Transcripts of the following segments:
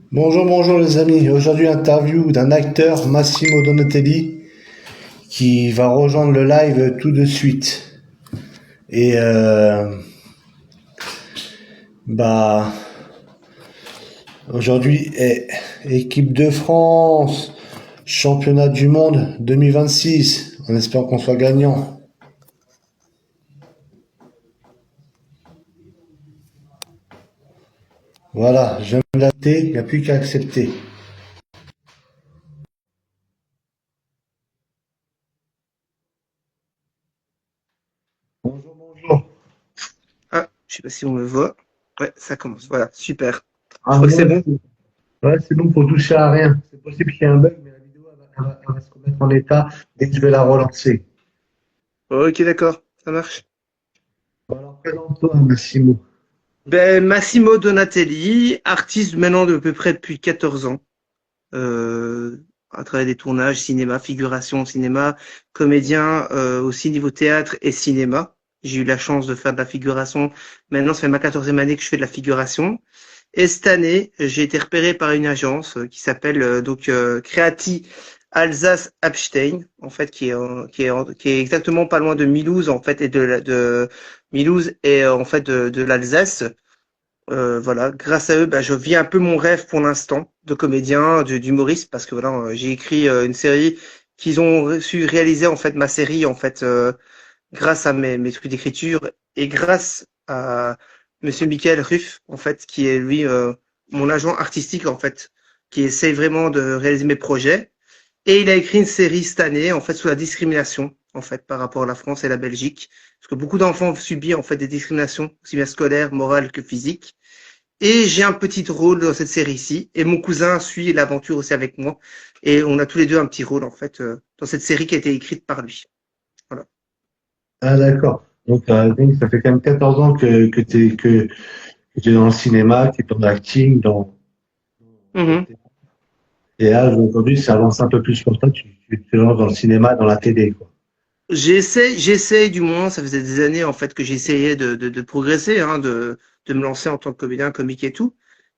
Bonjour, bonjour les amis. Aujourd'hui, interview d'un acteur, Massimo Donatelli, qui va rejoindre le live tout de suite. Et bah aujourd'hui, équipe de France, championnat du monde 2026, en espérant qu'on soit gagnant. Voilà, j'aime la thé, il n'y a plus qu'à accepter. Bonjour, bonjour. Ah, je sais pas si on me voit. Ouais, ça commence. Voilà, super. Je Ah crois que ouais, c'est bon. ouais, c'est bon, pour toucher à rien. C'est possible qu'il y ait un bug, mais la vidéo elle va se remettre en état dès que je vais la relancer. Ok, d'accord, ça marche. Bon, alors présente-toi, Massimo. Ben, Massimo Donatelli, artiste maintenant de à peu près depuis 14 ans, à travers des tournages, cinéma, figuration, cinéma, comédien, aussi niveau théâtre et cinéma. J'ai eu la chance de faire de la figuration. Maintenant, ça fait ma 14e année que je fais de la figuration. Et cette année, j'ai été repéré par une agence qui s'appelle Creati Alsace Abstein, en fait, qui est exactement pas loin de Mulhouse, en fait, et de Mulhouse et en fait de l'Alsace. Voilà, grâce à eux, bah, je vis un peu mon rêve pour l'instant de comédien, d'humoriste, parce que voilà, j'ai écrit une série qu'ils ont su réaliser en fait ma série en fait grâce à mes trucs d'écriture et grâce à Monsieur Michael Ruff, en fait, qui est lui mon agent artistique, en fait, qui essaye vraiment de réaliser mes projets. Et il a écrit une série cette année, en fait, sur la discrimination, en fait, par rapport à la France et la Belgique. Parce que beaucoup d'enfants subissent, en fait, des discriminations, aussi bien scolaires, morales que physiques. Et j'ai un petit rôle dans cette série-ci. Et mon cousin suit l'aventure aussi avec moi. Et on a tous les deux un petit rôle, en fait, dans cette série qui a été écrite par lui. Voilà. Ah d'accord. Donc, ça fait quand même 14 ans que t'es dans le cinéma, que tu es dans l'acting, dans le Mhm. théâtre. Et là, aujourd'hui, ça avance un peu plus pour toi, tu te lances dans le cinéma, dans la télé, quoi. J'essaye du moins, ça faisait des années en fait que j'essayais de progresser, hein, de me lancer en tant que comédien, comique et tout.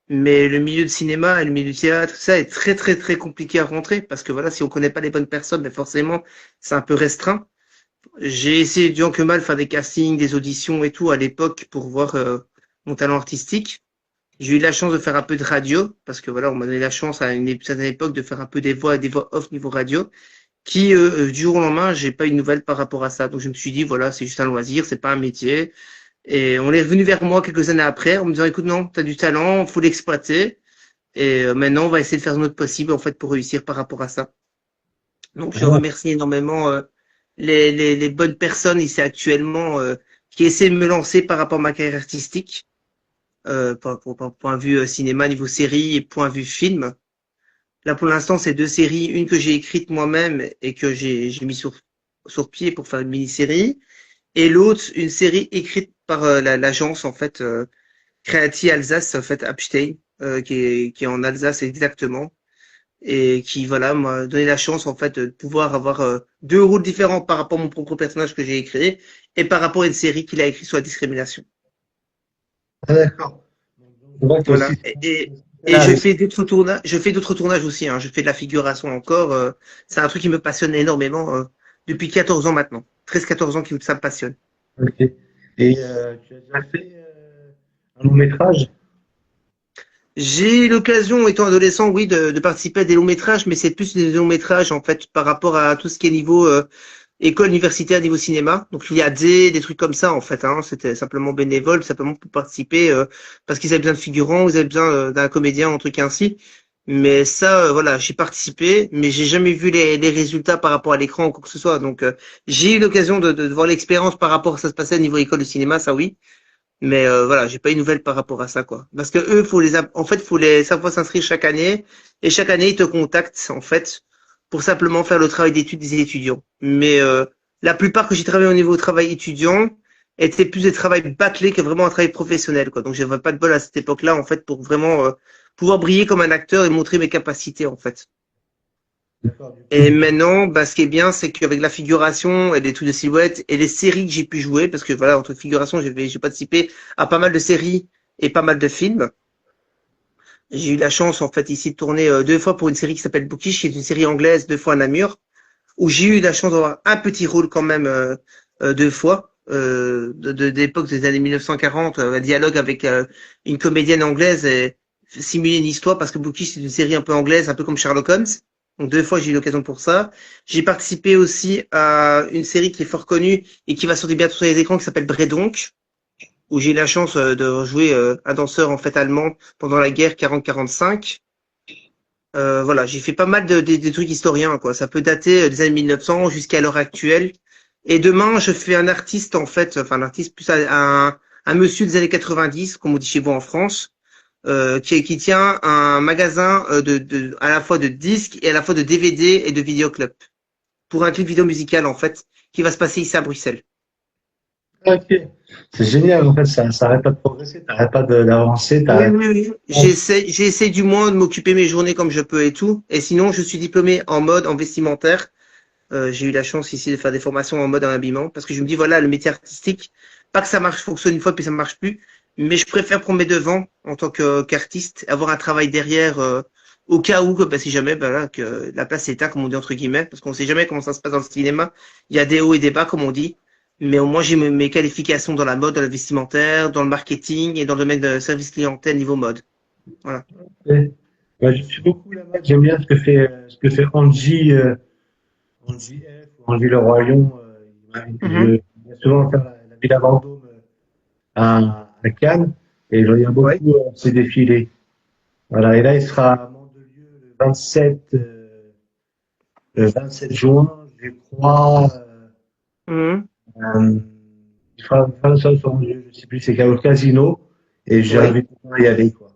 Mais le milieu de cinéma et le milieu du théâtre, ça est très très très compliqué à rentrer parce que voilà, si on connaît pas les bonnes personnes, mais forcément c'est un peu restreint. J'ai essayé du que mal faire des castings, des auditions et tout à l'époque pour voir mon talent artistique. J'ai eu la chance de faire un peu de radio parce que voilà, on m'a donné la chance à une certaine époque de faire un peu des voix et des voix off niveau radio qui du jour au lendemain, j'ai pas eu de nouvelles par rapport à ça. Donc je me suis dit voilà, c'est juste un loisir, c'est pas un métier. Et on est revenu vers moi quelques années après en me disant écoute non, tu as du talent, faut l'exploiter. Et maintenant, on va essayer de faire notre possible en fait pour réussir par rapport à ça. Donc je Ah, remercie énormément les bonnes personnes ici actuellement qui essaient de me lancer par rapport à ma carrière artistique, point de vue cinéma, niveau série et point de vue film. Là, pour l'instant, c'est deux séries. Une que j'ai écrite moi-même et que j'ai mis sur pied pour faire une mini-série. Et l'autre, une série écrite par l'agence, en fait, Creati Alsace, en fait, Abstein, qui est en Alsace exactement. Et qui, voilà, m'a donné la chance, en fait, de pouvoir avoir deux rôles différents par rapport à mon propre personnage que j'ai écrit et par rapport à une série qu'il a écrite sur la discrimination. ah, d'accord. Je vois que toi aussi, Voilà. c'est Et là avec. je fais d'autres tournages aussi, hein. Je fais de la figuration encore. C'est un truc qui me passionne énormément depuis 14 ans maintenant. 13-14 ans que ça me passionne. Ok. Et tu as déjà fait un long métrage? J'ai eu l'occasion, étant adolescent, oui, de participer à des longs métrages, mais c'est plus des longs métrages en fait par rapport à tout ce qui est niveau école universitaire, niveau cinéma. Donc il y a des trucs comme ça en fait. Hein. C'était simplement bénévole, simplement pour participer parce qu'ils avaient besoin de figurants, ils avaient besoin d'un comédien, un truc ainsi. Mais ça, voilà, j'ai participé, mais j'ai jamais vu les résultats par rapport à l'écran ou quoi que ce soit. Donc j'ai eu l'occasion de voir l'expérience par rapport à ça se passait au niveau école de cinéma, ça oui. Mais voilà, j'ai pas eu de nouvelles par rapport à ça, quoi. Parce que eux, en fait, faut les savoir s'inscrire chaque année, et chaque année, ils te contactent, en fait, pour simplement faire le travail d'études des étudiants. Mais la plupart que j'ai travaillé au niveau travail étudiant étaient plus des travails bâclés que vraiment un travail professionnel, quoi. Donc, j'avais pas de bol à cette époque-là, en fait, pour vraiment pouvoir briller comme un acteur et montrer mes capacités, en fait. D'accord, du coup, Et maintenant, bah, ce qui est bien, c'est qu'avec la figuration et les trucs de silhouette et les séries que j'ai pu jouer, parce que voilà, entre figuration, j'ai participé à pas mal de séries et pas mal de films. J'ai eu la chance, en fait, ici de tourner 2 fois pour une série qui s'appelle Bookish, qui est une série anglaise, 2 fois à Namur, où j'ai eu la chance d'avoir un petit rôle quand même 2 fois, d'époque des années 1940, un dialogue avec une comédienne anglaise et simuler une histoire, parce que Bookish, c'est une série un peu anglaise, un peu comme Sherlock Holmes. Donc 2 fois, j'ai eu l'occasion pour ça. J'ai participé aussi à une série qui est fort connue et qui va sortir bientôt sur les écrans, qui s'appelle Bredonk, où j'ai eu la chance de jouer un danseur en fait allemand pendant la guerre 40-45. Voilà, j'ai fait pas mal des trucs historiens, quoi. Ça peut dater des années 1900 jusqu'à l'heure actuelle. Et demain, je fais un artiste, en fait, enfin, un artiste plus un monsieur des années 90, comme on dit chez vous en France, qui tient un magasin à la fois de disques et à la fois de DVD et de vidéoclubs. Pour un clip vidéo musical, en fait, qui va se passer ici à Bruxelles. Ok. C'est génial, en fait, ça arrête pas de progresser, t'arrêtes pas d'avancer, Oui, t'arrêtes. oui, oui. J'essaie du moins de m'occuper mes journées comme je peux et tout. Et sinon, je suis diplômé en mode, en vestimentaire. J'ai eu la chance ici de faire des formations en mode en habillement parce que je me dis voilà le métier artistique, pas que ça marche fonctionne une fois puis ça marche plus, mais je préfère prendre mes devants en tant qu'artiste, avoir un travail derrière au cas où bah, si jamais bah, là, que la place est éteinte comme on dit entre guillemets parce qu'on sait jamais comment ça se passe dans le cinéma. Il y a des hauts et des bas comme on dit, mais au moins j'ai mes qualifications dans la mode, dans le vestimentaire, dans le marketing et dans le domaine de service clientèle niveau mode. Voilà. Ouais. Ouais, je suis beaucoup la mode, j'aime bien ce que fait Angie, Angie F, ou Angie Le Royon. Mhm. Je vais souvent faire la Villa Vendôme à Cannes, et je regarde Ouais. beaucoup ses défilés. Voilà, et là, il sera à Mandelieu le 27 juin, je crois. Mhm. Euh, il fera ça sur Mandelieu, je sais plus, c'est au casino, et j'ai Ouais. envie de y aller, quoi.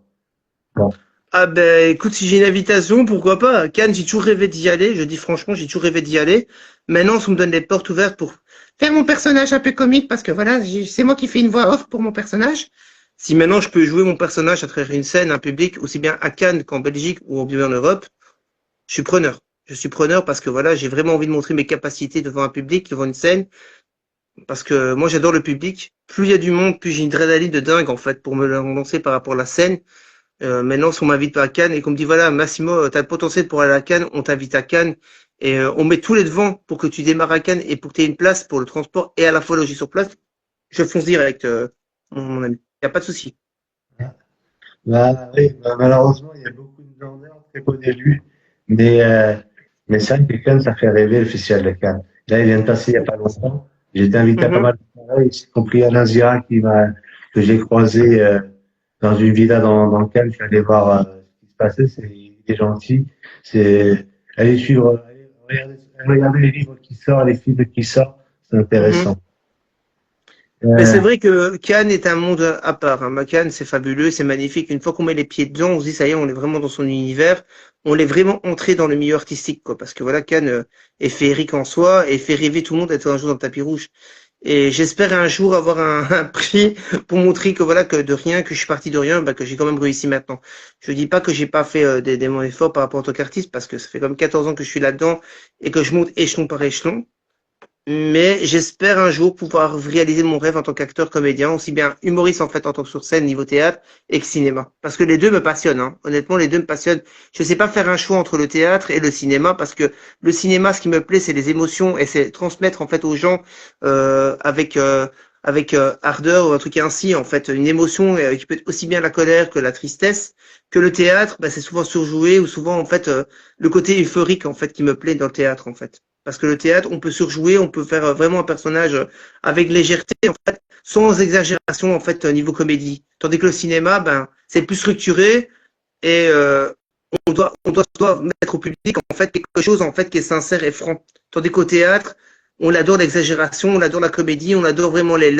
Bon. Ah ben écoute, si j'ai une invitation, pourquoi pas? Cannes, j'ai toujours rêvé d'y aller. Je dis franchement, j'ai toujours rêvé d'y aller. Maintenant, on me donne les portes ouvertes pour faire mon personnage un peu comique parce que voilà, c'est moi qui fais une voix off pour mon personnage. Si maintenant je peux jouer mon personnage à travers une scène, un public, aussi bien à Cannes qu'en Belgique ou bien en Europe, je suis preneur. Je suis preneur parce que voilà, j'ai vraiment envie de montrer mes capacités devant un public, devant une scène, parce que moi j'adore le public. Plus il y a du monde, plus j'ai une adrénaline de dingue en fait pour me lancer par rapport à la scène. Maintenant, si on m'invite pas à Cannes et qu'on me dit voilà, Massimo, tu as le potentiel pour aller à Cannes, on t'invite à Cannes et on met tous les devants pour que tu démarres à Cannes et pour que tu aies une place pour le transport et à la fois loger sur place, je fonce direct, mon ami. Il n'y a pas de souci. Bah, oui, bah, malheureusement, il y a beaucoup de vendeurs très beau début, mais, euh, mais c'est vrai que Cannes, ça fait rêver le festival de Cannes. Là, il vient de passer il n'y a pas longtemps. J'ai été invité à pas Mhm, mal de soirées, y compris Alain Zira que j'ai croisé dans une villa dans Cannes. Je suis allé voir ce qui se passait. Il est gentil. Allez suivre, regarder les livres qui sortent, les films qui sortent. C'est mhm. intéressant. Mais c'est Euh, vrai que Cannes est un monde à part. Hein. Cannes, c'est fabuleux, c'est magnifique. Une fois qu'on met les pieds dedans, on se dit ça y est, on est vraiment dans son univers. On est vraiment entré dans le milieu artistique, quoi. Parce que voilà, Cannes est féerique en soi et fait rêver tout le monde d'être un jour dans le tapis rouge. Et j'espère un jour avoir un prix pour montrer que voilà, que de rien, que je suis parti de rien, bah, que j'ai quand même réussi maintenant. Je dis pas que j'ai pas fait des bons efforts par rapport en tant qu'artiste, parce que ça fait comme 14 ans que je suis là-dedans et que je monte échelon par échelon. Mais j'espère un jour pouvoir réaliser mon rêve en tant qu'acteur comédien, aussi bien humoriste en fait en tant que sur scène niveau théâtre et que cinéma. Parce que les deux me passionnent, hein. Honnêtement, les deux me passionnent. Je sais pas faire un choix entre le théâtre et le cinéma parce que le cinéma, ce qui me plaît, c'est les émotions et c'est transmettre en fait aux gens avec ardeur ou un truc ainsi en fait une émotion qui peut être aussi bien la colère que la tristesse. Que le théâtre, bah, c'est souvent surjoué ou souvent en fait le côté euphorique en fait qui me plaît dans le théâtre en fait. Parce que le théâtre, on peut surjouer, on peut faire vraiment un personnage avec légèreté, en fait, sans exagération, en fait, niveau comédie. Tandis que le cinéma, ben, c'est plus structuré et on doit mettre au public, en fait, quelque chose, en fait, qui est sincère et franc. Tandis qu'au théâtre, on adore l'exagération, on adore la comédie, on adore vraiment les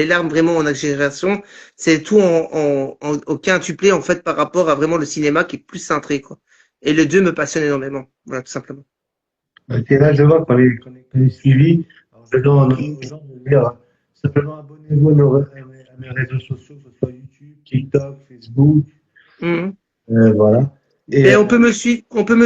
larmes vraiment en exagération. C'est tout au quintuplé, en fait, par rapport à vraiment le cinéma qui est plus cintré, quoi. Et les deux me passionnent énormément. Voilà, tout simplement. Ok, là, je vois qu'on est suivi. Alors, je donne aux gens de dire simplement abonnez-vous à mes réseaux sociaux, que ce soit YouTube, TikTok, Facebook, Mhm. voilà. Et Ben, on peut me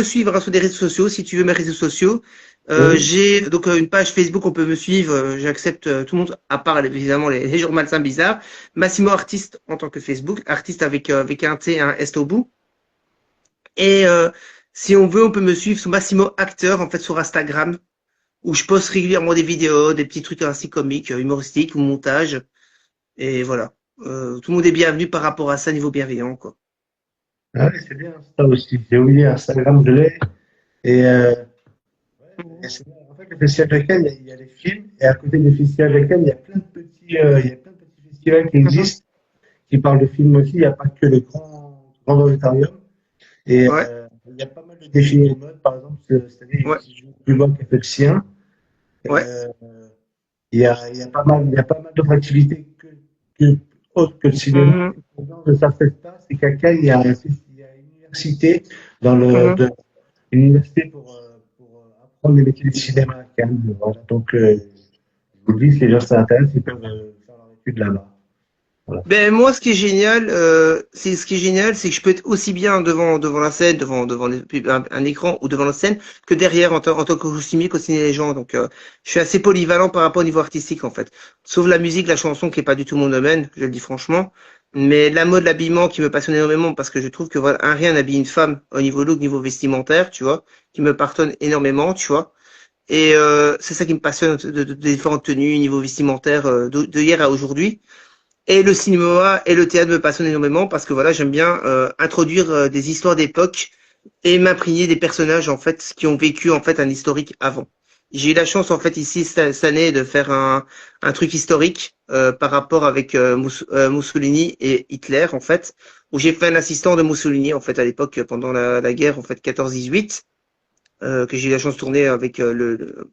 suivre hein, sur des réseaux sociaux si tu veux mes réseaux sociaux. oui, J'ai donc une page Facebook, on peut me suivre. J'accepte tout le monde, à part évidemment les jours malsains bizarres. Massimo Artiste en tant que Facebook, artiste avec un T et un S au bout. Et si on veut, on peut me suivre sur Massimo Acteur, en fait, sur Instagram, où je poste régulièrement des vidéos, des petits trucs ainsi comiques, humoristiques ou montage. Et voilà. Tout le monde est bienvenu par rapport à ça, niveau bienveillant, quoi. Ah oui, c'est bien ça aussi. J'ai oublié Instagram, je l'ai. Et, et c'est bien. En fait, le Festival de Cannes, il y a les films, et à côté du Festival de Cannes, il y a plein de petits festivals qui Mhm. existent, qui parlent de films aussi. Il n'y a pas que les grands auditoriums. Et Ouais, il y a pas mal de défilés de mode, par exemple, cette année, il y a ouais, Petit Jour plus loin qui a fait le sien. ouais. Euh, il y a pas mal d'autres activités autres que le cinéma. Mhm, Et les gens ne savent peut-être pas, c'est qu'à Cannes, il y a une université mhm. une université pour apprendre les métiers du cinéma à Cannes. Voilà. Donc, je vous dis, si les gens s'intéressent, ils peuvent faire leur étude là-bas. Voilà. Ben moi, ce qui est génial, c'est que je peux être aussi bien devant la scène, devant un écran ou devant la scène, que derrière en tant que costumier, signer les gens. Donc, je suis assez polyvalent par rapport au niveau artistique en fait. Sauf la musique, la chanson, qui est pas du tout mon domaine, je le dis franchement. Mais la mode, l'habillement, qui me passionne énormément, parce que je trouve que voilà, un rien n'habille une femme au niveau look, niveau vestimentaire, tu vois, qui me pardonne énormément, tu vois. Et c'est ça qui me passionne de différentes tenues, niveau vestimentaire, de hier à aujourd'hui. Et le cinéma et le théâtre me passionnent énormément parce que voilà, j'aime bien introduire des histoires d'époque et m'imprégner des personnages en fait qui ont vécu en fait un historique avant. J'ai eu la chance en fait ici cette année de faire un truc historique par rapport avec Mussolini et Hitler en fait, où j'ai fait un assistant de Mussolini en fait à l'époque pendant la guerre en fait 14-18, que j'ai eu la chance de tourner avec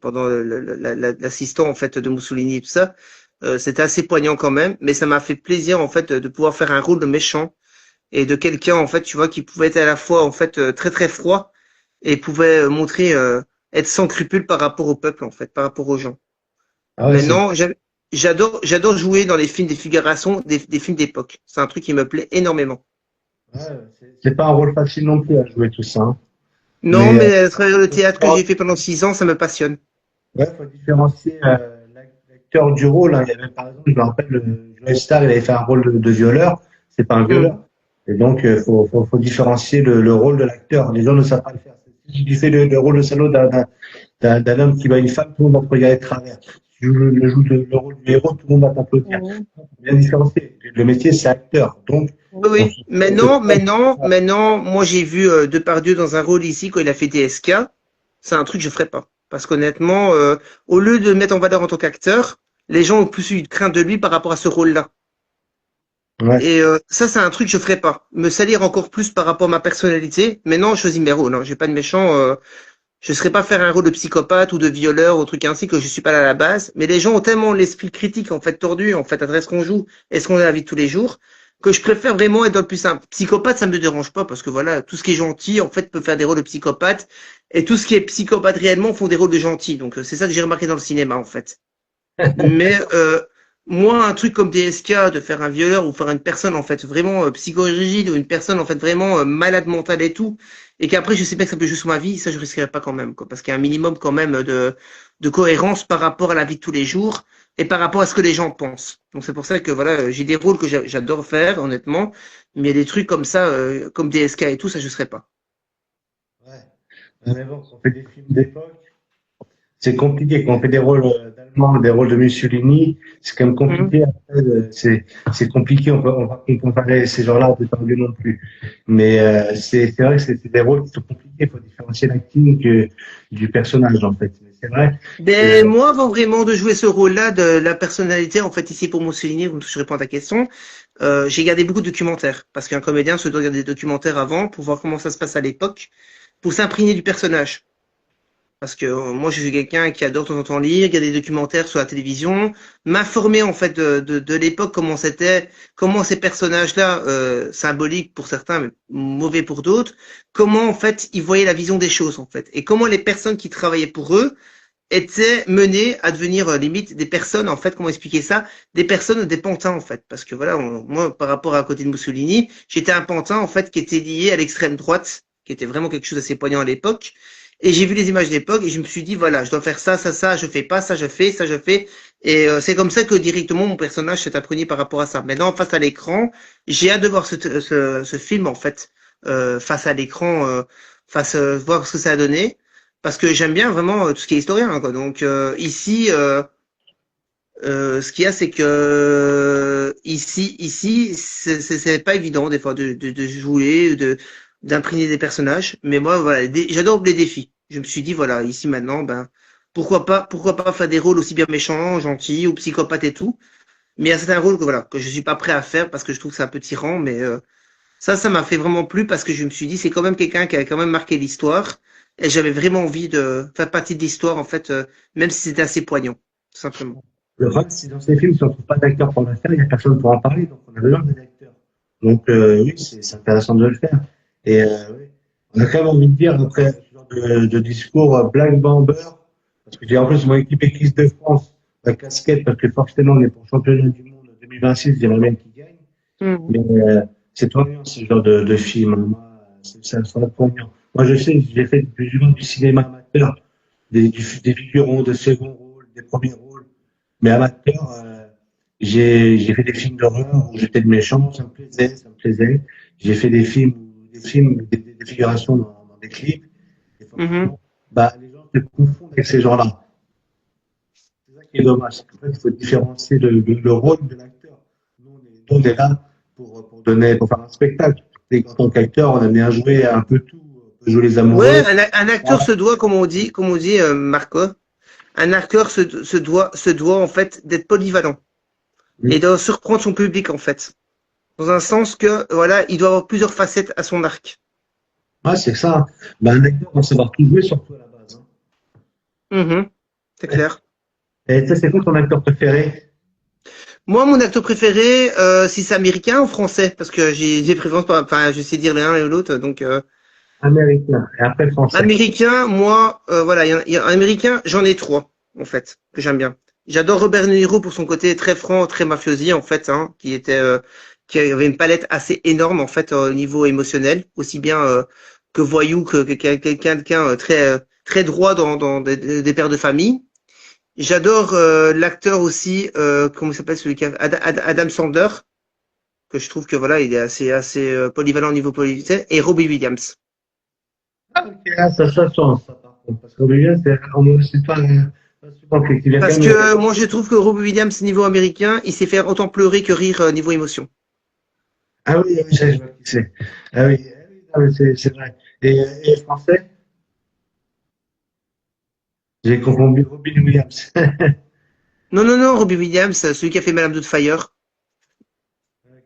pendant l'assistant en fait de Mussolini et tout ça. C'était assez poignant quand même, mais ça m'a fait plaisir en fait de pouvoir faire un rôle de méchant et de quelqu'un en fait, tu vois, qui pouvait être à la fois en fait très très froid et pouvait montrer être sans scrupule par rapport au peuple en fait, par rapport aux gens. Ah ouais, Maintenant, j'adore jouer dans les films des figurations, des films d'époque. C'est un truc qui me plaît énormément. ouais, c'est pas un rôle facile non plus à jouer tout ça, hein. Non, Mais mais à travers le faut théâtre que j'ai différencier, fait pendant 6 ans, ça me passionne. ouais, faut différencier l'acteur du rôle, hein. Il y avait, par exemple, je me rappelle, Joe Star, il avait fait un rôle de violeur. C'est pas un violeur. Mhm. Et donc, faut différencier le rôle de l'acteur. Les gens ne savent pas le faire. Si tu fais le rôle de salaud d'un homme qui bat une femme, tout le monde va te regarder de travers. Si tu joues le rôle du héros, tout le monde va t'applaudir. Mhm. Faut bien différencier. Le métier, c'est acteur. Donc, Oui, on oui. se Maintenant, moi j'ai vu Depardieu dans un rôle ici quand il a fait DSK. C'est un truc que je ferais pas. Parce qu'honnêtement, au lieu de le mettre en valeur en tant qu'acteur, les gens ont plus eu de crainte de lui par rapport à ce rôle-là. ouais. Et ça, c'est un truc que je ferais pas. Me salir encore plus par rapport à ma personnalité. Mais non, je choisis mes rôles. Hein. J'ai pas de méchant. Je serais pas faire un rôle de psychopathe ou de violeur ou truc ainsi que je suis pas là à la base. Mais les gens ont tellement l'esprit critique en fait tordu en fait à ce qu'on joue et ce qu'on a dans la vie de tous les jours que je préfère vraiment être dans le plus simple. Psychopathe, ça me dérange pas parce que voilà, tout ce qui est gentil en fait peut faire des rôles de psychopathe et tout ce qui est psychopathe réellement font des rôles de gentils. Donc c'est ça que j'ai remarqué dans le cinéma en fait. Mais moi, un truc comme DSK, de faire un violeur ou faire une personne en fait vraiment psychorigide ou une personne en fait vraiment malade mentale et tout, et qu'après je sais bien que ça peut jouer sur ma vie, ça je risquerais pas quand même, quoi, parce qu'il y a un minimum quand même de cohérence par rapport à la vie de tous les jours et par rapport à ce que les gens pensent. Donc c'est pour ça que voilà, j'ai des rôles que j'adore faire honnêtement, mais il y a des trucs comme ça, comme DSK et tout, ça je serais pas. Ouais. Mais bon, on fait des films d'époque. C'est compliqué quand on fait des rôles d'Allemands, des rôles de Mussolini. C'est quand même Mhm. compliqué. Après, c'est compliqué. On va pas comparer ces gens-là de Tardieu non plus. Mais c'est vrai que c'est des rôles qui sont compliqués. Il faut différencier l'acting du personnage en fait. Mais c'est vrai Ben, que moi, avant vraiment de jouer ce rôle-là de la personnalité, en fait, ici pour Mussolini, je réponds à ta question, j'ai regardé beaucoup de documentaires. Parce qu'un comédien se doit regarder des documentaires avant pour voir comment ça se passe à l'époque, pour s'imprégner du personnage. Parce que moi, je suis quelqu'un qui adore de temps en temps lire, regarder des documentaires sur la télévision, m'informer en fait de l'époque, comment c'était, comment ces personnages-là, symboliques pour certains, mais mauvais pour d'autres, comment en fait ils voyaient la vision des choses en fait, et comment les personnes qui travaillaient pour eux étaient menées à devenir limite des personnes, en fait, comment expliquer ça, des personnes, des pantins, en fait. Parce que voilà, moi, par rapport à côté de Mussolini, j'étais un pantin, en fait, qui était lié à l'extrême droite, qui était vraiment quelque chose d'assez poignant à l'époque. Et j'ai vu les images d'époque et je me suis dit, voilà, je dois faire ça, ça, ça, je fais pas, ça, je fais, ça, je fais. Et c'est comme ça que directement mon personnage s'est imprégné par rapport à ça. Maintenant, face à l'écran, j'ai hâte de voir ce film, en fait, face à l'écran, voir ce que ça a donné, parce que j'aime bien vraiment tout ce qui est historien, hein, quoi. Donc ici, ce qu'il y a, c'est que ici, c'est pas évident des fois de jouer, d'imprégner des personnages. Mais moi, voilà, j'adore les défis. Je me suis dit, voilà, ici maintenant, ben, pourquoi pas faire des rôles aussi bien méchants, gentils ou psychopathes et tout. Mais il y a certains rôles que voilà, que je suis pas prêt à faire parce que je trouve que c'est un peu tyran. Mais ça m'a fait vraiment plu parce que je me suis dit, c'est quand même quelqu'un qui a quand même marqué l'histoire. Et j'avais vraiment envie de faire partie de l'histoire, en fait, même si c'était assez poignant, tout simplement. Le problème, c'est dans ces films, si on ne trouve pas d'acteurs pour le faire, il n'y a personne pour en parler, donc on a besoin des acteurs. Donc oui, c'est intéressant de le faire. Et oui, on a quand même envie de dire, après ce genre de discours Black Bomber, parce que j'ai en plus mon équipe équipe de France, la casquette, parce que forcément on est pour le championnat du monde 2026, j'aimerais bien qu'ils gagnent. Mhm. Mais c'est poignant ce genre de film. Moi, ça sera poignant. Moi, je sais, j'ai fait plus ou moins du cinéma amateur, des figurants de second rôle, des premiers rôles. Mais amateur, j'ai fait des films d'horreur où j'étais le méchant, ça me plaisait, ça me plaisait. J'ai fait des figurations dans des clips. Et Mhm. forcément, bah, les gens se confondent avec ces gens-là. C'est ça qui est dommage. En fait, il faut différencier le rôle de l'acteur. Nous, on est là pour faire un spectacle. Et en tant qu'acteur, on aime bien jouer un peu tout. On peut jouer les Ouais, amoureux. un acteur se doit, comme on dit, Marco, un acteur se doit en fait d'être polyvalent et de surprendre son public en fait, dans un sens que voilà, il doit avoir plusieurs facettes à son arc. Ouais, c'est ça. Ben, un acteur doit savoir tout jouer, surtout à la base. Mhm. C'est Hein. clair. Et ça, c'est quoi ton acteur préféré? Moi, mon acteur préféré, si c'est américain ou français, parce que j'ai préférence, enfin, je sais dire l'un et l'autre, donc Américain et après français. américain, moi, voilà, il y a un américain, j'en ai trois en fait que j'aime bien. J'adore Robert De Niro pour son côté très franc, très mafiosi en fait, hein, qui avait une palette assez énorme en fait au niveau émotionnel, aussi bien que voyou que quelqu'un très droit dans des pères de famille. J'adore l'acteur aussi, comment il s'appelle celui qui a Adam Sandler, que je trouve que voilà, il est assez polyvalent au niveau politique, et Robbie Williams. Ah, ok, ah, ça change, ça, par contre. Parce qu'Aurélien, c'est pas souvent qu'il vient quand Parce même. que moi je trouve que Robbie Williams niveau américain, il sait faire autant pleurer que rire niveau émotion. Ah oui, ah oui, je vois qui c'est. Ah oui, ah oui, c'est vrai. Et français, j'ai confondu Robin Williams. Non, non, non, Robbie Williams, celui qui a fait Madame Doubtfire. Ouais,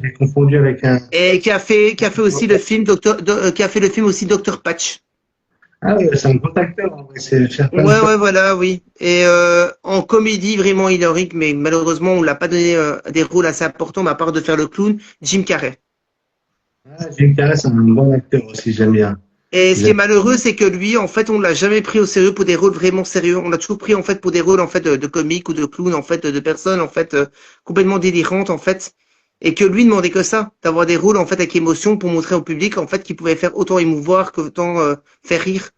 j'ai confondu avec un. Et qui a fait aussi le film qui a fait le film aussi Doctor Patch. Ah oui, c'est un grand acteur, en vrai. C'est cher plein de Ouais, fois. ouais, voilà, oui. Et en comédie vraiment hilarique, mais malheureusement on l'a pas donné des rôles assez importants, mais à part de faire le clown, Jim Carrey. Ah, Jim Carrey, c'est un bon acteur aussi, j'aime bien. Et ce qui est J'aime- malheureux, c'est que lui, en fait, on l'a jamais pris au sérieux pour des rôles vraiment sérieux. On l'a toujours pris en fait pour des rôles en fait de comiques ou de clowns, en fait, de personnes en fait complètement délirantes en fait, et que lui demandait que ça, d'avoir des rôles en fait avec émotion pour montrer au public en fait qu'il pouvait faire autant émouvoir que autant faire rire.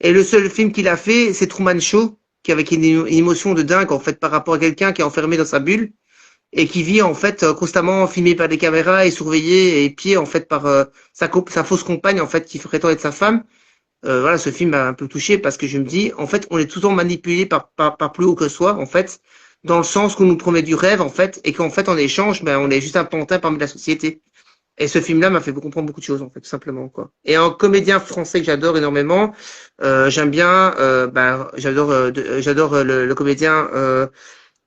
Et le seul film qu'il a fait, c'est Truman Show, qui avec une émotion de dingue en fait par rapport à quelqu'un qui est enfermé dans sa bulle et qui vit en fait constamment filmé par des caméras et surveillé et épié en fait par sa fausse compagne en fait qui prétend être sa femme. Voilà, ce film m'a un peu touché parce que je me dis, en fait, on est tout le temps manipulé par plus haut que soi, en fait, dans le sens qu'on nous promet du rêve, en fait, et qu'en fait, en échange, ben, on est juste un pantin parmi la société. Et ce film-là m'a fait comprendre beaucoup de choses, en fait, tout simplement, quoi. Et en comédien français que j'adore énormément, j'aime bien, j'adore le comédien,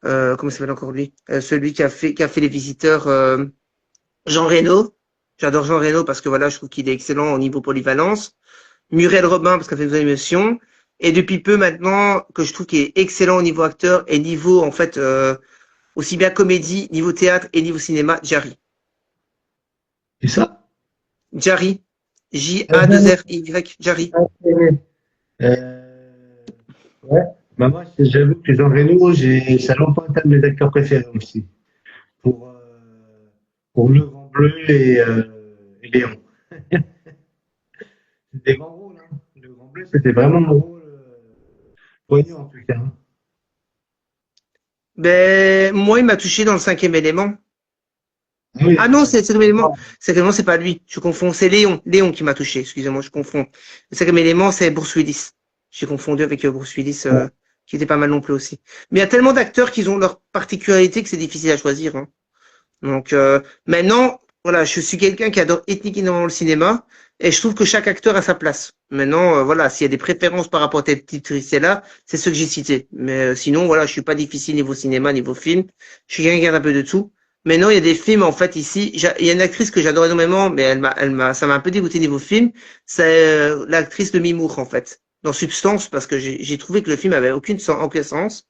comment s'appelle encore lui, celui qui a fait Les Visiteurs, Jean Reno. J'adore Jean Reno parce que voilà, je trouve qu'il est excellent au niveau polyvalence. Muriel Robin parce qu'elle fait une émotion. Et depuis peu maintenant que je trouve qu'il est excellent au niveau acteur et niveau en fait aussi bien comédie, niveau théâtre et niveau cinéma, Jarry. C'est ça? Jarry. Ah, non, J-A-2-R-Y. Jarry. euh, ouais. Bah, moi, j'avoue que Jean Reno, ça a longtemps été un de mes acteurs préférés aussi. Pour, euh, pour Le Grand Bleu et Léon. C'était des grands rôles, hein. Le Grand Bleu, c'était vraiment un rôle poignant en tout cas, hein. Ben moi il m'a touché dans le cinquième élément. Oui, Ah non, c'est le cinquième élément. Cinquième élément, c'est pas lui. Je confonds. C'est Léon. Léon qui m'a touché. Excusez-moi, je confonds. Le cinquième élément, c'est Bruce Willis. J'ai confondu avec Bruce Willis, ouais. qui était pas mal non plus aussi. Mais il y a tellement d'acteurs qui ont leur particularité que c'est difficile à choisir, hein. Donc maintenant, voilà, je suis quelqu'un qui adore énormément le cinéma et je trouve que chaque acteur a sa place. Maintenant, voilà, s'il y a des préférences par rapport à cette petite là, c'est ceux que j'ai cités. Mais sinon, voilà, je suis pas difficile niveau cinéma, niveau film. Je suis quelqu'un qui regarde un peu de tout. Maintenant, il y a des films en fait ici. Il y a une actrice que j'adore énormément, mais ça m'a un peu dégoûté niveau film. C'est l'actrice de Mimour en fait, dans Substance, parce que j'ai trouvé que le film avait aucun sens.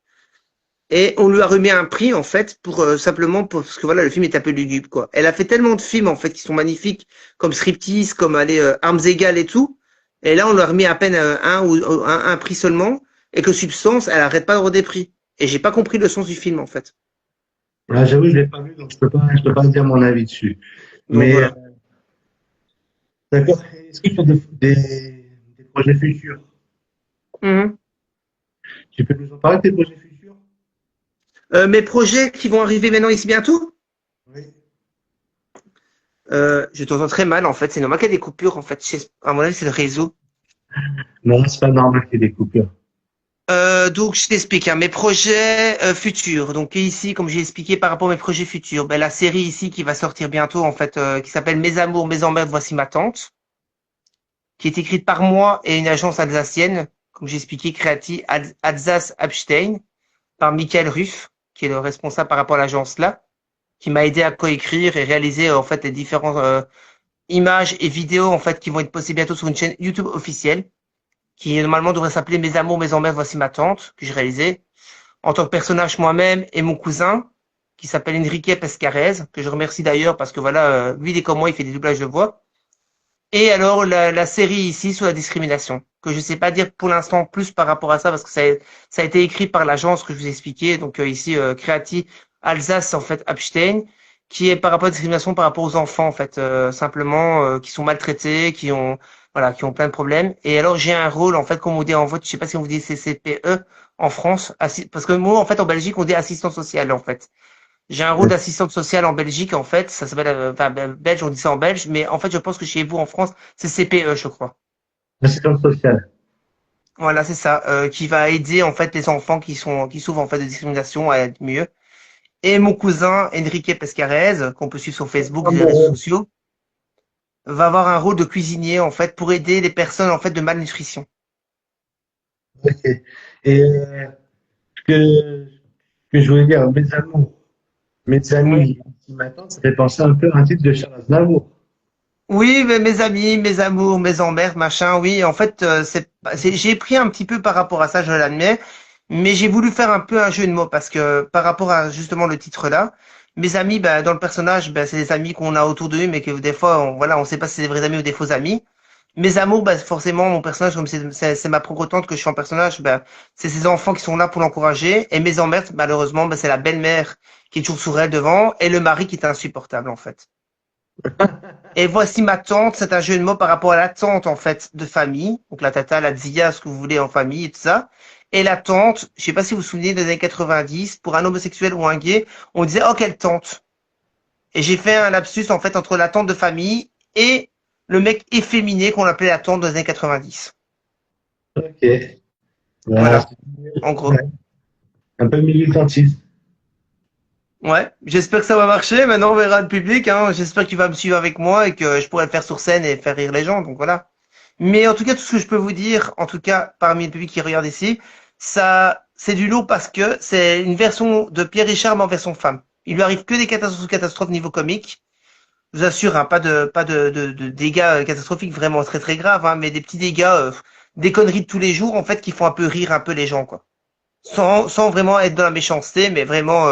Et on lui a remis un prix en fait pour simplement parce que voilà le film est un peu lugubre quoi. Elle a fait tellement de films en fait qui sont magnifiques comme Striptease, comme aller Armes égales et tout. Et là on lui a remis à peine un prix seulement et que Substance elle arrête pas de des prix. Et j'ai pas compris le sens du film en fait. Là, j'avoue, je l'ai pas vu, donc je peux pas dire mon avis dessus. Donc Mais voilà. d'accord. Est-ce qu'il faut des projets futurs? Mhm. Tu peux nous en parler de tes projets futurs? Mes projets qui vont arriver maintenant ici bientôt. Oui. Je t'entends très mal en fait. C'est normal qu'il y ait des coupures en fait. À mon avis c'est le réseau. Non, c'est pas normal qu'il y ait des coupures. Donc, je t'explique, hein, mes projets futurs. Donc ici, comme j'ai expliqué par rapport à mes projets futurs, ben, la série ici qui va sortir bientôt, en fait, qui s'appelle Mes amours, mes emmerdes, voici ma tante, qui est écrite par moi et une agence alsacienne, comme j'ai expliqué, Creati Alsace Abstein, par Michael Ruff, qui est le responsable par rapport à l'agence là, qui m'a aidé à coécrire et réaliser en fait les différentes images et vidéos en fait qui vont être postées bientôt sur une chaîne YouTube officielle, qui normalement devrait s'appeler Mes amours, mes emmerdes, voici ma tante, que j'ai réalisé en tant que personnage moi-même et mon cousin qui s'appelle Enrique Pescarez, que je remercie d'ailleurs parce que voilà, lui il est comme moi, il fait des doublages de voix. Et alors la série ici sur la discrimination, que je sais pas dire pour l'instant plus par rapport à ça parce que ça a été écrit par l'agence que je vous ai expliqué, donc ici Creati Alsace en fait Abstein, qui est par rapport à la discrimination par rapport aux enfants en fait, simplement qui sont maltraités, qui ont voilà, qui ont plein de problèmes. Et alors j'ai un rôle en fait comme on dit en vote, je sais pas si on vous dit CCPE en France, parce que moi en fait en Belgique on dit assistant social en fait. J'ai un rôle d'assistante sociale en Belgique, en fait. Ça s'appelle, enfin, belge, on dit ça en belge, mais en fait, je pense que chez vous en France, c'est CPE, je crois. Assistante sociale. Voilà, c'est ça, qui va aider en fait les enfants qui souffrent en fait de discrimination à être mieux. Et mon cousin Enrique Pescarez, qu'on peut suivre sur Facebook, les réseaux sociaux, va avoir un rôle de cuisinier en fait pour aider les personnes en fait de malnutrition. Ok. Et ce que je voulais dire, mes amours, mes Oui. amis, qui m'attendent, ça fait penser un peu à un titre de Charles Aznavour. Oui, mais mes amis, mes amours, mes emmerdes, machin, oui, en fait, j'ai pris un petit peu par rapport à ça, je l'admets, mais j'ai voulu faire un peu un jeu de mots parce que par rapport à justement le titre là, mes amis, ben, dans le personnage, ben, c'est des amis qu'on a autour de nous, mais que des fois, voilà, on sait pas si c'est des vrais amis ou des faux amis. Mes amours, ben, forcément, mon personnage, comme c'est ma propre tante que je suis en personnage, ben, c'est ces enfants qui sont là pour l'encourager, et mes emmerdes, malheureusement, ben, c'est la belle-mère qui est toujours sur elle devant, et le mari qui est insupportable, en fait. Et voici ma tante, c'est un jeu de mots par rapport à la tante, en fait, de famille. Donc la tata, la zia, ce que vous voulez en famille et tout ça. Et la tante, je sais pas si vous vous souvenez des années 90, pour un homosexuel ou un gay, on disait, oh, quelle tante. Et j'ai fait un lapsus, en fait, entre la tante de famille et le mec efféminé qu'on appelait la tante des années 90. Ok. Voilà. Voilà, en Ouais. gros. Un peu militantiste. Ouais, j'espère que ça va marcher. Maintenant, on verra le public, hein. J'espère qu'il va me suivre avec moi et que je pourrai le faire sur scène et faire rire les gens. Donc voilà. Mais en tout cas, tout ce que je peux vous dire, en tout cas parmi le public qui regarde ici, ça, c'est du lourd parce que c'est une version de Pierre Richard mais en version femme. Il lui arrive que des catastrophes niveau comique. Je vous assure, hein, pas de dégâts catastrophiques vraiment très très graves, hein, mais des petits dégâts, des conneries de tous les jours en fait qui font un peu rire un peu les gens quoi. Sans vraiment être dans la méchanceté, mais vraiment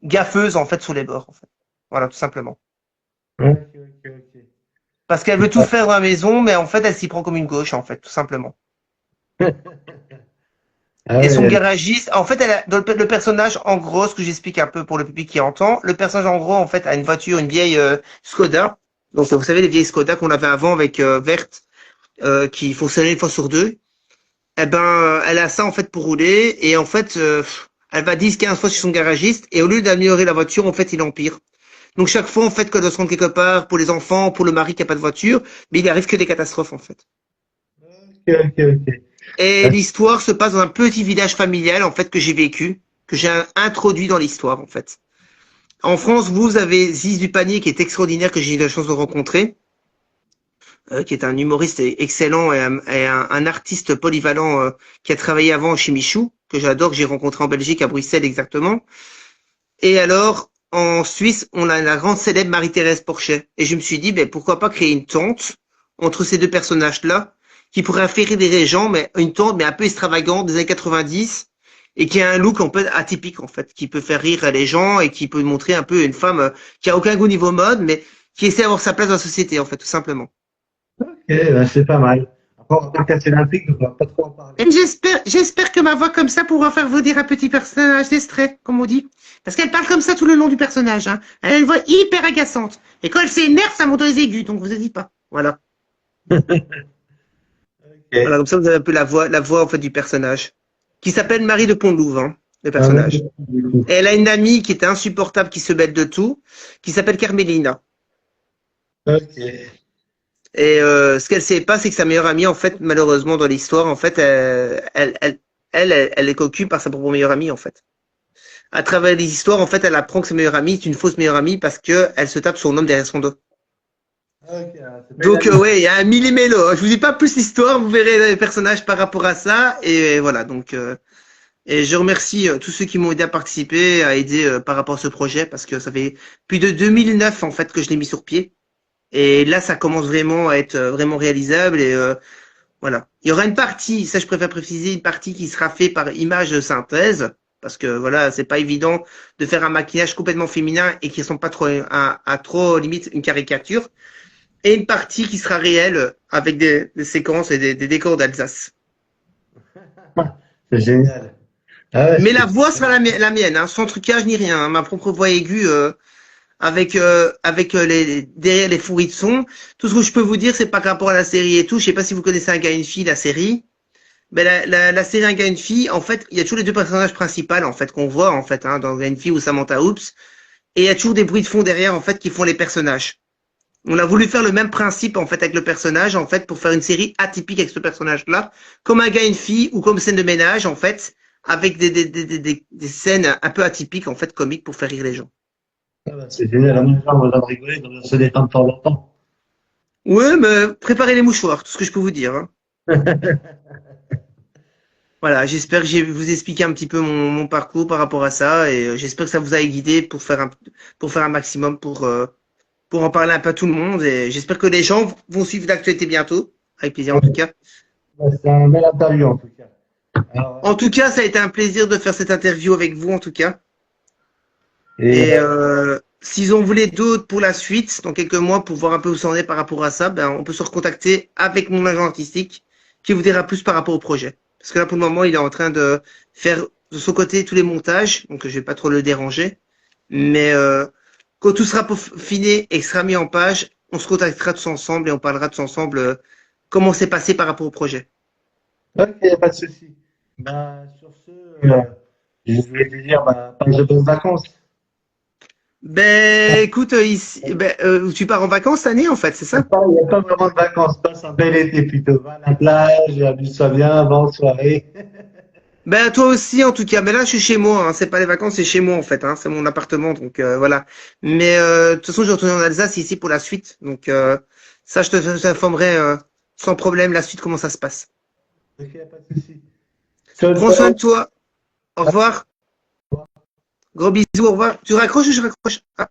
gaffeuse en fait sous les bords en fait. Voilà, tout simplement. Ok, ok, ok. Parce qu'elle veut tout faire dans la maison, mais en fait elle s'y prend comme une gauche en fait, tout simplement. Ah Et son ouais, garagiste, en fait, dans le personnage, en gros, ce que j'explique un peu pour le public qui entend, le personnage, en gros, en fait, a une voiture, une vieille Skoda. Donc, vous savez, les vieilles Skoda qu'on avait avant avec verte, qui fonctionnait une fois sur deux. Eh ben, elle a ça, en fait, pour rouler. Et en fait, elle va 10, 15 fois chez son garagiste. Et au lieu d'améliorer la voiture, en fait, il empire. Donc chaque fois, en fait, quand on doit se rendre quelque part, pour les enfants, pour le mari qui a pas de voiture, mais il arrive que des catastrophes, en fait. Ok, ok, ok. Et l'histoire se passe dans un petit village familial, en fait, que j'ai vécu, que j'ai introduit dans l'histoire, en fait. En France, vous avez Ziz du Panier, qui est extraordinaire, que j'ai eu la chance de rencontrer, qui est un humoriste excellent et un artiste polyvalent qui a travaillé avant chez Michou, que j'adore, que j'ai rencontré en Belgique, à Bruxelles exactement. Et alors, en Suisse, on a la grande célèbre Marie-Thérèse Porchet. Et je me suis dit, ben, pourquoi pas créer une tente entre ces deux personnages-là, qui pourrait faire rire les gens, mais une tente, mais un peu extravagante des années 90, et qui a un look un peu atypique, en fait, qui peut faire rire les gens et qui peut montrer un peu une femme qui a aucun goût niveau mode, mais qui essaie d'avoir sa place dans la société, en fait, tout simplement. Ok, ben, c'est pas mal. Encore, en tant qu'assez olympique, on va pas trop en parler. Et j'espère que ma voix comme ça pourra faire vous dire un petit personnage distrait, comme on dit. Parce qu'elle parle comme ça tout le long du personnage, hein. Elle a une voix hyper agaçante. Et quand elle s'énerve, ça monte dans les aigus, donc vous n'hésitez pas. Voilà. Voilà, Ok. comme ça vous avez un peu la voix en fait du personnage. Qui s'appelle Marie de Pont-de-Louvre, hein, le Ah ouais, personnage. du coup. Et elle a une amie qui est insupportable, qui se bête de tout, qui s'appelle Carmélina. Ok. Et ce qu'elle sait pas, c'est que sa meilleure amie, en fait, malheureusement, dans l'histoire, en fait, elle est cocu par sa propre meilleure amie, en fait. À travers les histoires, en fait, elle apprend que sa meilleure amie est une fausse meilleure amie parce que elle se tape son homme derrière son dos. Ok, c'est pas une Donc, amie. ouais, il y a un millimélo. Je vous dis pas plus l'histoire, vous verrez les personnages par rapport à ça. Et voilà, donc, et je remercie tous ceux qui m'ont aidé à participer, à aider par rapport à ce projet parce que ça fait plus de 2009, en fait, que je l'ai mis sur pied. Et là, ça commence vraiment à être vraiment réalisable et voilà. Il y aura une partie, ça je préfère préciser, une partie qui sera faite par image de synthèse, parce que voilà, c'est pas évident de faire un maquillage complètement féminin et qui ne sont pas trop à trop limite une caricature, et une partie qui sera réelle avec des séquences et des décors d'Alsace. C'est génial. Ah ouais, Mais la c'est voix sera la mienne, hein, sans trucage ni rien, hein, ma propre voix aiguë avec derrière les fourris de son. Tout ce que je peux vous dire, c'est par rapport à la série et tout. Je sais pas si vous connaissez Un gars et une fille, la série. Ben la série Un gars et une fille, en fait, il y a toujours les deux personnages principaux en fait qu'on voit en fait hein, dans Un gars et une fille ou Samantha Oops, et il y a toujours des bruits de fond derrière en fait qui font les personnages. On a voulu faire le même principe en fait avec le personnage en fait pour faire une série atypique avec ce personnage-là, comme Un gars et une fille ou comme scène de ménage en fait, avec des scènes un peu atypiques en fait comiques pour faire rire les gens. ah bah, c'est génial. En même temps, on va rigoler, on va se détendre de temps en temps. Ouais, mais préparez les mouchoirs, tout ce que je peux vous dire. Hein. Voilà, j'espère que j'ai vous expliqué un petit peu mon parcours par rapport à ça et j'espère que ça vous a guidé pour faire un maximum pour en parler un peu à tout le monde et j'espère que les gens vont suivre l'actualité bientôt, avec plaisir en tout cas. Ouais, c'est un bel interview en tout cas. Alors, En tout cas, ça a été un plaisir de faire cette interview avec vous en tout cas. et Et s'ils en voulaient d'autres pour la suite, dans quelques mois, pour voir un peu où ça en est par rapport à ça, ben on peut se recontacter avec mon agent artistique qui vous dira plus par rapport au projet. Parce que là, pour le moment, il est en train de faire de son côté tous les montages, donc je vais pas trop le déranger. Mais quand tout sera peaufiné et sera mis en page, on se contactera tous ensemble et on parlera tous ensemble comment c'est passé par rapport au projet. ok, pas de souci. Ben, sur ce, je voulais te dire, bah, passe de bonnes vacances. Ben écoute, ici, ben, tu pars en vacances cette année en fait, c'est ça? Il n'y a pas vraiment de vacances, passe un bel été plutôt. Va à la plage, amuse-toi bien, bonne soirée. Ben toi aussi en tout cas. Mais là je suis chez moi. Hein. C'est pas les vacances, c'est chez moi en fait. Hein. C'est mon appartement donc voilà. Mais de toute façon je retourne en Alsace ici pour la suite. Donc ça je t'informerai sans problème la suite comment ça se passe. Ok, pas de souci. Ciao, Prends soin ciao. de toi. Au revoir. Gros bisous. Au revoir. Tu raccroches ou je raccroche? Ah.